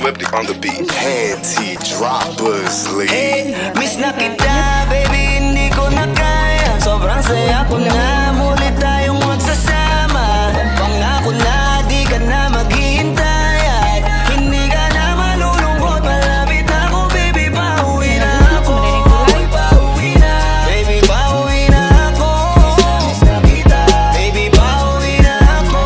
Ecliptic on the beat. Panty droppers, lead. Hey, miss na kita, baby, hindi ko na kaya. Sobrang saya ko na, muli tayong magsasama. Pangako na, di ka na maghihintay. At hindi ka na malulungkot, malapit na ako, baby, pauwi na ako. Pauwi na, baby, pauwi na ako. Miss na kita, baby, pauwi na ako.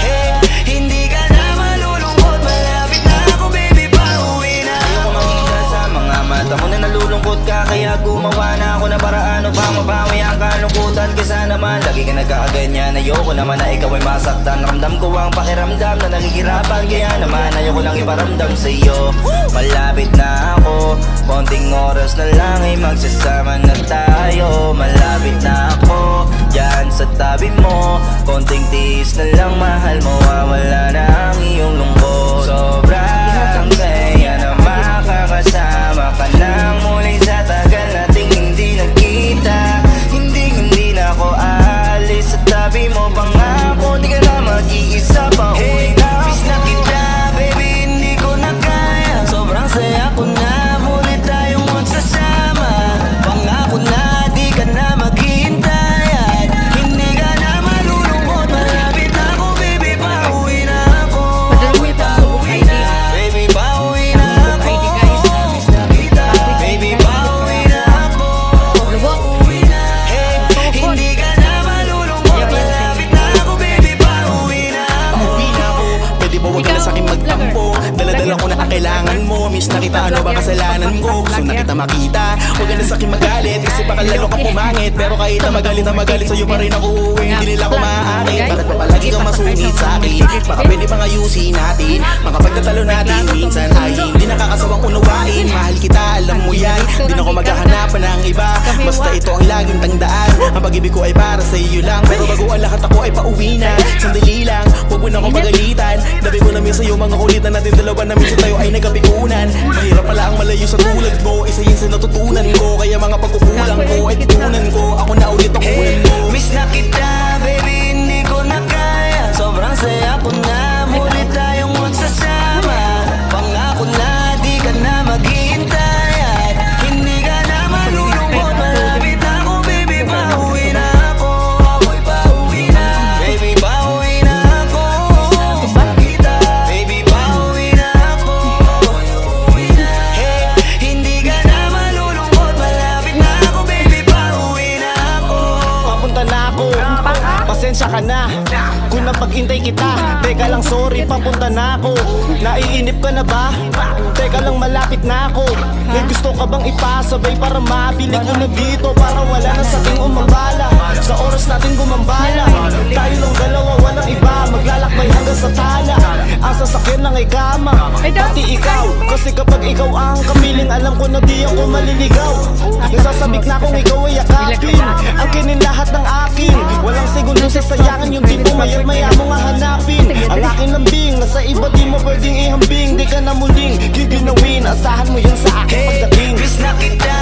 Hey, hindi ka na malulungkot, malapit na ako, baby, pauwi na ako. Sa mga mata mo na nalulungkot ka, kaya gumawa na ako ng paraan upang mabawi ang kalungkutan. Kesa naman lagi ka nagkakaganyan, ayoko naman na ikaw ay masaktan. Ramdam ko ang pakiramdam na nakikirapan, kaya naman ayoko lang iparamdam sa iyo. Malapit na ako, konting oras na lang ay magsasama na tayo. Malapit na ako, dyan sa tabi mo, konting tiis na lang, mahal mo, wala na ang iyong lungkot. Sobrang saya na makakasama ka nang muli sa tagal nating hindi nagkita. Hindi na ako aalis sa tabi mo, pangako di ka na mag-iisa pa. Hey, miss na kita, baby, hindi ko na kaya. Sobrang saya ko na, muli tayong magsasama. Pangako na, di ka na maghihintay. At hindi ka na malulungkot, malapit na ako, baby, pauwi na ako. Pauwi na, baby, pauwi na ako. Miss na kita, baby, pauwi na ako. Pauwi na, hey, hindi ka na malulungkot, malapit na ako, baby, pauwi na ako. Uwi na ako, pwede ba huwag ka na sa'kin magtampo? Dala-dala ko na ang kailangan mo. Miss na kita, ano ba kasalanan ko? Gusto na kita makita, huwag ka na sa'kin magalit. Kasi baka lalo ka pumangit. Pero kahit na magalit sa'yo pa rin ako uuwi. Hindi nila ko maaakit. Bakit pa palagi kang masungit sa'kin? Baka pwede bang ayusin natin? Mga pagtatalo natin minsan ay hindi nakakasawang unawain. Mahal kita, alam mo yan, di na ako maghahanapan ng iba. Basta ito ang laging tandaan, ang pag-ibig ko ay para sa iyo lang. Pero bago ang lahat ako ay pauwi na. Sandali lang, huwag mo na akong pagalitan. Dabi ko namin sa'yo mga kulitan natin dalawa na minsan tayo ay nagkapikunan. Mahirap pala ang malayo sa tulad mo, isa yun sa natutunan ko. Kaya mga pagkukulang ko ay tutunan ko. Ako na ulit ang kulang mo. Miss na kita, baby, hindi ko na kaya. Sobrang saya ko na, muli tayong magsasama. Pangako na, di ka na maghihintay. At hindi ka na malulungkot, malapit na ako, baby, pauwi na ako. Pauwi na, baby, pauwi na ako. Miss na kita, baby, pauwi na ako. Hey, hindi ka na malulungkot, malapit na ako, baby, pauwi na ako. Papunta na ako, pasensya ka na kung napag-intay kita. Teka lang, sorry, papunta na ako. Naiinip ka na ba? Teka lang, malapit na ako. May gusto ka bang ipasabay para mabili ko na dito? Para wala na sa ating umambala, sa oras natin gumambala. Tayo lang dalawa, walang iba, maglalakbay hanggang sa tala. Ang sasakyan lang ay kama, pati ikaw. Kasi kapag ikaw ang kapiling, alam ko na di ako maliligaw. Nasasabik na kung ikaw ay yakapin, ang kinin lahat ng akin. Walang segundo sasayangan yung tipo, maya't maya mo nga hanapin. Ang aking lambing, nasa iba di mo pwedeng ihambing. Di ka na muling giginawin, asahan mo yan sa akin pagdating. Miss na kita,